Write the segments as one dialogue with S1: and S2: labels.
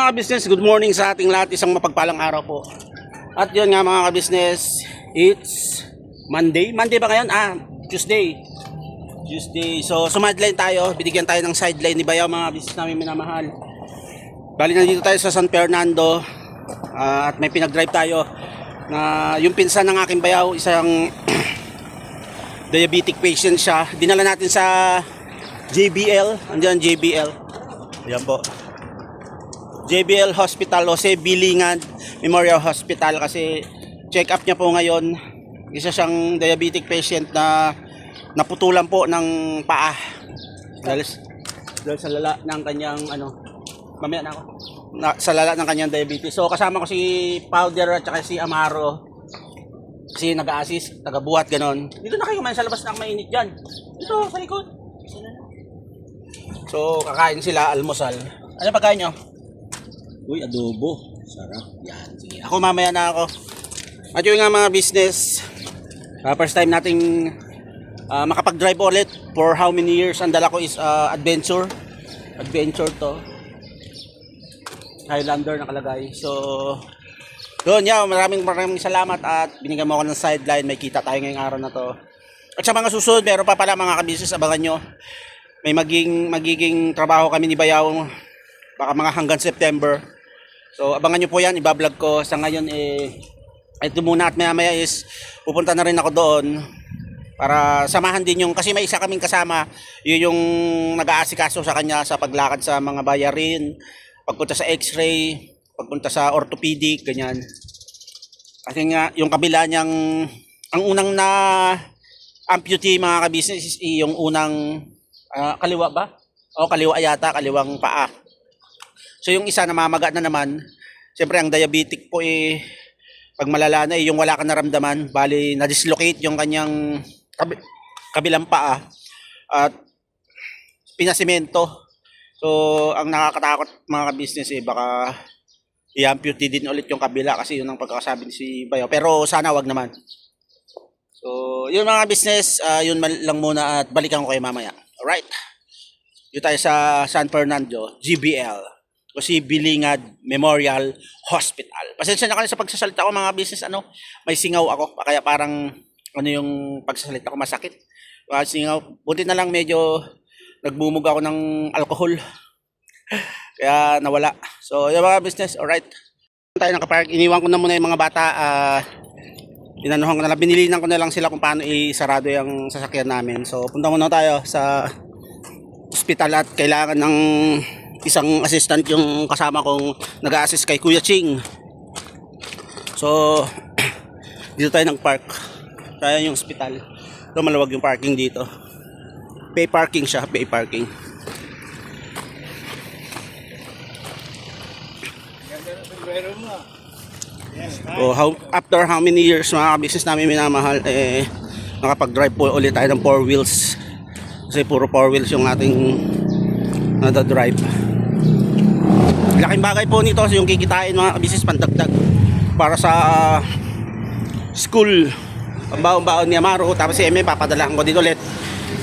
S1: mga business, good morning sa ating lahat. Isang mapagpalang araw po. At yun nga mga ka-business, it's Monday. Monday ba ngayon? Tuesday. So sumadline tayo. Binigyan tayo ng sideline ni Bayaw, mga business namin minamahal. Bali na dito tayo sa San Fernando. At may pinag-drive tayo na yung pinsan ng aking Bayaw, isang diabetic patient siya. Dinala natin sa JBL. Andiyan JBL. Yan po. JBL Hospital, Jose Bilingan Memorial Hospital, kasi check up niya po ngayon. Isa siyang diabetic patient na naputulan po ng paa dahil sa lala ng kanyang mamaya na ako sa lala ng kanyang diabetes. So kasama ko si Powder at saka si Amaro, kasi nag-a-assist, taga-buhat ganon. Dito na kayo man sa labas, na mainit dyan. Dito sa likod. So kakain sila, almusal. Ano pagkain nyo? Uy, adobo. Sarap. Yan. Sige. Ako mamaya na ako. At yun nga mga business. First time nating makapag-drive ulit for how many years. Ang dala ko is adventure. Adventure to. Highlander nakalagay. So, doon yan. Maraming salamat at binigyan mo ako ng sideline. May kita tayo ngayong araw na to. At sa mga susunod, meron pa pala mga ka-business. Abangan nyo. May magiging trabaho kami ni Bayaw. Baka mga hanggang September. So abangan nyo po yan, ibablog ko. Sa ngayon ito muna at maya is pupunta na rin ako doon para samahan din yung, kasi may isa kaming kasama, yun yung nag-aasikaso sa kanya sa paglakad sa mga bayarin, pagpunta sa x-ray, pagpunta sa orthopedic, ganyan. Kasi nga yung kabila niyang, ang unang na amputee mga ka-business is yung unang kaliwa ba? O kaliwa yata, kaliwang paa. So yung isa namamaga na naman, siyempre ang diabetic po pag malala na yung wala ka naramdaman, bali na-dislocate yung kanyang kabilang paa at pinasimento. So ang nakakatakot mga ka-business baka i-amputee din ulit yung kabila, kasi yun ang pagkakasabi ni si Bayo. Pero sana wag naman. So yun mga business, yun lang muna at balikan ko kayo mamaya. Alright. Dito tayo sa San Fernando, GBL. Jose Bilingan Memorial Hospital. Pasensya na kayo sa pagsasalita ko mga business, may singaw ako, kaya parang yung pagsasalita ko masakit. Singaw, buti na lang medyo nagmumug ako ng alcohol. Kaya nawala. So, yung mga business, alright. Tayo nakapark, iniwan ko na muna yung mga bata. Inanuhan ko na lang, binilinan ko na lang sila kung paano isarado yung sasakyan namin. So, punta muna tayo sa hospital at kailangan ng isang assistant yung kasama kong nag-a-assist kay Kuya Ching. So dito tayo nag-park. Kaya yung hospital. Ito maluwag yung parking dito. Pay parking siya, pay parking. So after how many years mga business namin minamahal, nakapag-drive po ulit tayo ng 4 wheels. Kasi puro 4 wheels yung ating nada-drive. Laking bagay po nito yung kikitain mga business, pandagdag para sa school, pambaon-baon ni Amaro. Tapos si Eme papadalahan ko dito ulit.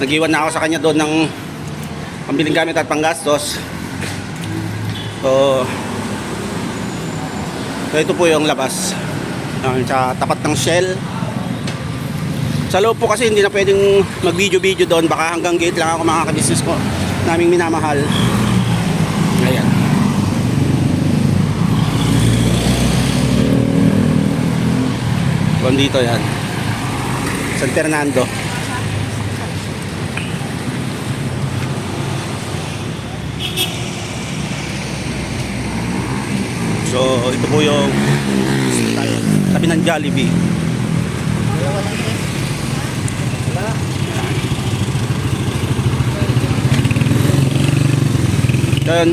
S1: Nag-iwan na ako sa kanya doon ng pambiling gamit at panggastos. So ito po yung labas, sa tapat ng Shell. Sa loob po kasi hindi na pwedeng mag-video doon, baka hanggang gate lang ako mga ka-business ko naming minamahal. Ayan. Dito yan, San Fernando. So ito po yung sabi ng Jollibee. Yan,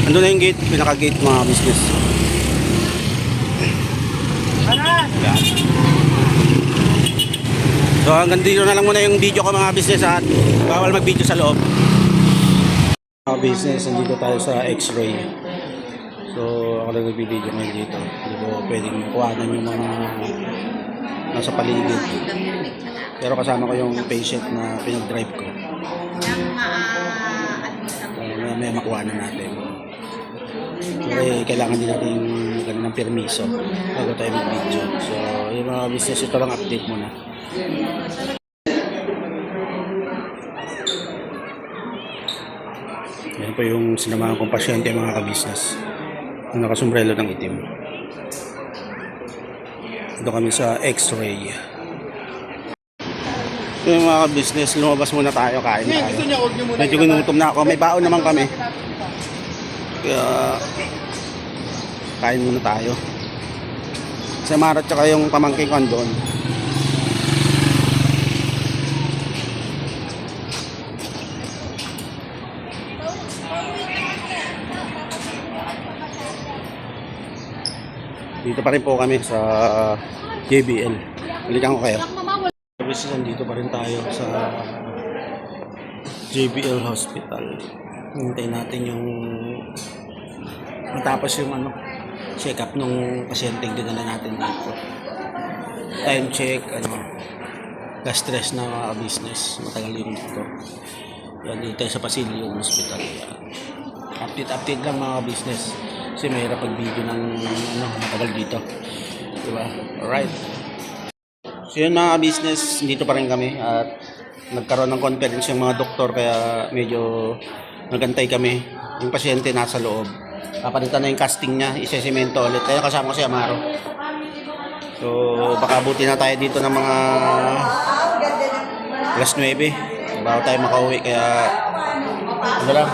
S1: andun na yung gate, pinaka-gate mga business. Yan. So hanggang dito na lang muna yung video ko mga business, at bawal mag-video sa loob. Mga business, nandito tayo sa x-ray. So ako lang nag-video ngayon dito. Hindi ko pwedeng kuhanan yung mga nasa paligid. Pero kasama ko yung patient na pinag-drive ko. May makuha na natin. So kailangan din natin magano ng permiso bago tayo mag-video. So, yung mga business, ito lang update muna. Yan po yung sinamahan kong pasyente, mga ka-business, na nakasombrelo ng itim. Ito kami sa X-ray. Yung mga ka-business, lumabas muna tayo, kain tayo. Medyo ginutom na ako, may baon naman kami. Kaya kain muna tayo. Sa Mara tsaka yung pamangking ko doon. Dito pa rin po kami sa JBL. Balikan ko kayo. Services, nandito pa rin tayo sa JBL Hospital. Hintayin natin yung matapos yung check up nung pasyente dinala natin dito. Time check, gas stress na mga business. Matagal yun dito. Yan, dito sa Pasilio Hospital. Update lang mga business. Kasi mahirap pag-video ng matagal dito. Diba? Alright. So yun mga business, dito pa rin kami at nagkaroon ng conference yung mga doktor kaya medyo nagantay kami. Yung pasyente nasa loob. Papalitan na yung casting niya, isesemento ulit. Kaya kasama ko si Amaro. So baka buti na tayo dito ng mga alas 9 bago tayo makauwi. Kaya ano lang,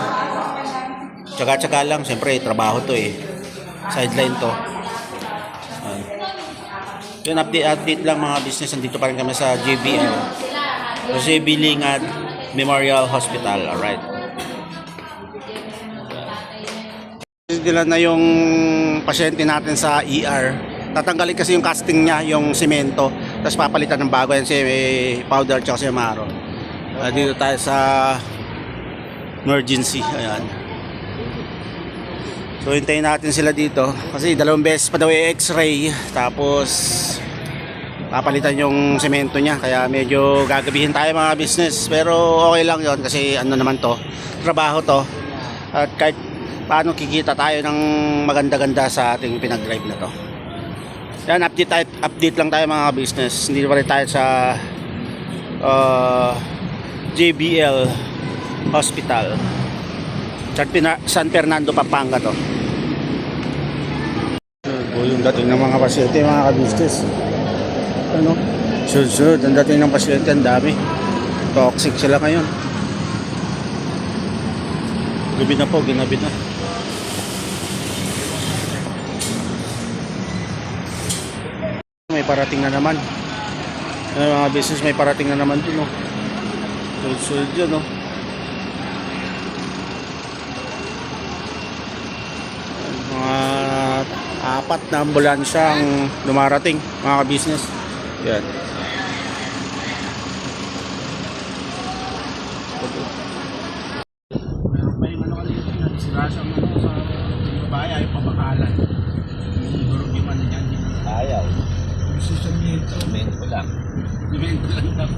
S1: tsaga-tsaga lang. Siyempre trabaho to sideline to. Yun, update lang mga business. Nandito pa rin kami sa JBL. Jose Bilingad Memorial Hospital. Alright. Dila na yung pasyente natin sa ER. Tatanggalin kasi yung casting niya, yung semento. Tapos papalitan ng bago yan si powder tsaka si Amaro. Dito tayo sa emergency. Ayan. So hintayin natin sila dito kasi 2 beses pa daw yung X-ray, tapos papalitan yung semento niya, kaya medyo gagabihin tayo mga business, pero okay lang yon kasi naman to, trabaho to, at kahit paano kikita tayo ng maganda-ganda sa ating pinag-drive na to. Yan, update lang tayo mga business. Hindi pa rin tayo sa JBL Hospital, San Fernando, Pampanga to. Yung dating ng mga pasyente, mga ka-business. Sunod ang dating ng pasyente, ang dami. Toxic sila ngayon. Gabi na po, ginabi na. May parating na naman. Mga business, may parating na naman dun. Sunod yun, mga 4 na ambulansya ang dumarating, mga ka-business. Yan. Meron pa yung kanina na disgrasya mo sa babae, ayaw pabakalan. Durog yung niyan. Ayaw. Susunod. Semento lang. Semento lang daw.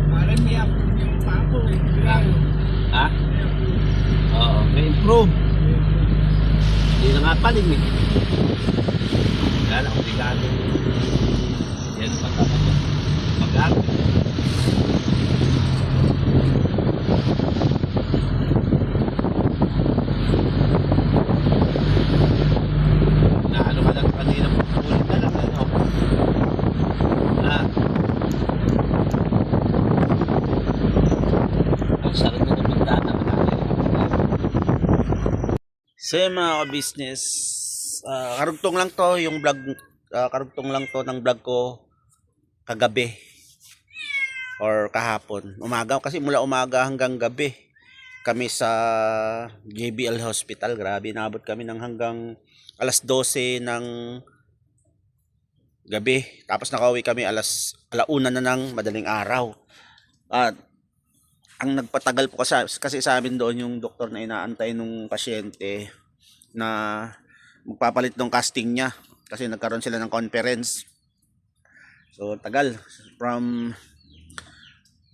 S1: Parang may yung papo Ha? Oo, may improve. Hindi na nga paling Wala na, obligado. Yan ang pagkakata. Pag-aaral. Naano ka lang kanina, ulit na lang. Ang sarap na ng pagdana. So mga business, karugtong lang to yung vlog, karugtong lang to ng vlog ko kagabi or kahapon. Umaga kasi, mula umaga hanggang gabi kami sa JBL Hospital. Grabe, nabot kami ng hanggang alas 12 ng gabi. Tapos nakauwi kami alauna na ng madaling araw. At ang nagpatagal po kasi sa amin doon yung doktor na inaantay nung pasyente na magpapalit ng casting niya kasi nagkaroon sila ng conference. So tagal, from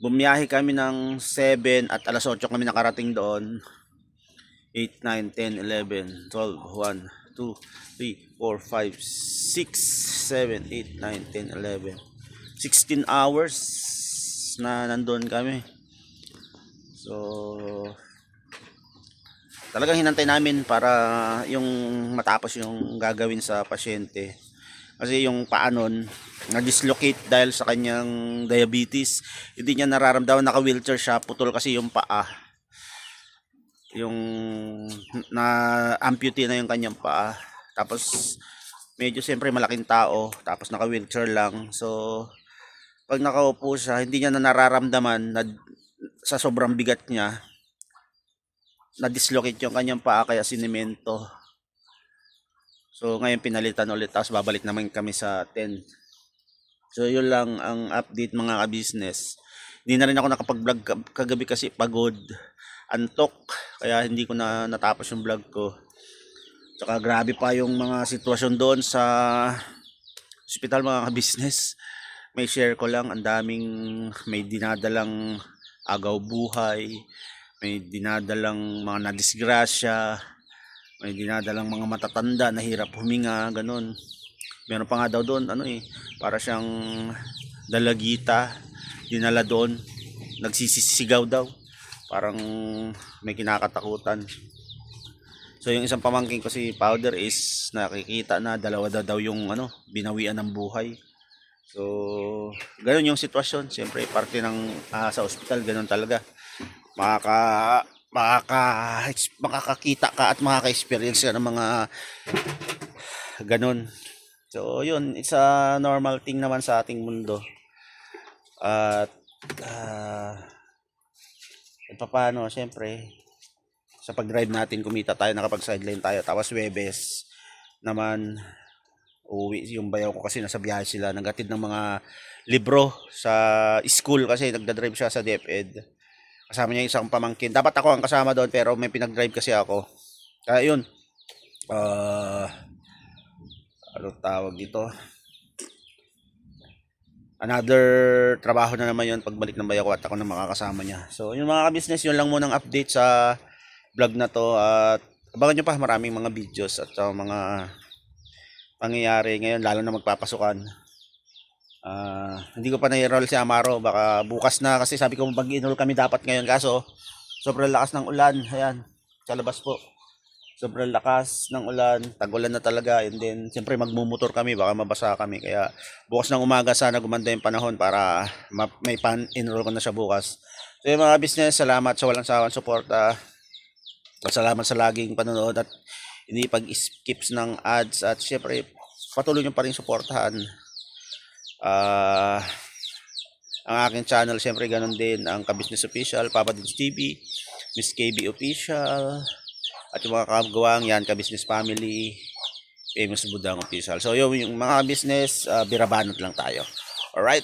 S1: bumiyahe kami ng 7 at alas 8 kami nakarating doon. 8, 9, 10, 11, 12, 1, 2, 3, 4, 5, 6, 7, 8, 9, 10, 11. 16 hours na nandun kami. So, talagang hinantay namin para yung matapos yung gagawin sa pasyente. Kasi yung paa nun, na-dislocate dahil sa kanyang diabetes. Hindi niya nararamdaman, naka-wheelchair siya, putol kasi yung paa. Yung na-amputee na yung kanyang paa. Tapos, medyo siyempre malaking tao, tapos naka-wheelchair lang. So, pag nakaupo siya, hindi niya na nararamdaman na sa sobrang bigat niya, na-dislocate yung kanyang paa kaya sinimento. So ngayon pinalitan ulit tapos babalik naman kami sa 10. So yun lang ang update mga ka-business. Hindi na rin ako nakapag-vlog kagabi kasi pagod, antok, kaya hindi ko na natapos yung vlog ko. Tsaka grabe pa yung mga sitwasyon doon sa hospital mga ka-business. May share ko lang, ang daming may dinadalang agaw buhay, may dinadalang mga nadisgrasya, may dinadalang mga matatanda na hirap huminga, ganun. Meron pa nga daw doon, para siyang dalagita, dinala doon, nagsisisigaw daw, parang may kinakatakutan. So yung isang pamangkin ko si Powder is nakikita na dalawa daw yung binawian ng buhay. So ganun yung sitwasyon, siyempre parte ng sa ospital, ganun talaga. Makakakita ka at makaka-experience ka ng mga ganun. So yun, it's a normal thing naman sa ating mundo. At paano, syempre sa pag-drive natin kumita tayo, nakapag-sideline tayo. Tapos Webes naman uwi yung bayaw ko kasi nasa biyahe sila, naghatid ng mga libro sa school kasi nagda-drive siya sa DepEd. Kasama niya isang pamangkin. Dapat ako ang kasama doon pero may pinag-drive kasi ako. Kaya yun. Ano tawag dito? Another trabaho na naman yun pagbalik ng bayaw ko at ako na makakasama niya. So yung mga ka-business, yun lang munang update sa vlog na to. At abangan nyo pa maraming mga videos at mga pangyayari ngayon, lalo na magpapasukan. Hindi ko pa na-enroll si Amaro, baka bukas na kasi sabi ko mag-enroll kami dapat ngayon, kaso sobrang lakas ng ulan. Ayan, sa labas po, sobrang lakas ng ulan, tag-ulan na talaga, and then siyempre magmumotor kami, baka mabasa kami, kaya bukas ng umaga sana gumanda yung panahon para may pan-enroll ko na siya bukas. So yung mga business, salamat sa walang sawang suporta, salamat sa laging panonood at hindi pag-skips ng ads, at syempre patuloy nyo pa rin suportahan ang aking channel. Syempre ganun din ang Ka-Business Official, Papa Dins TV, Miss KB Official, at yung mga kagawang yan, Ka-Business Family, Famous Budang Official. So yung mga business, birabanot lang tayo. Alright.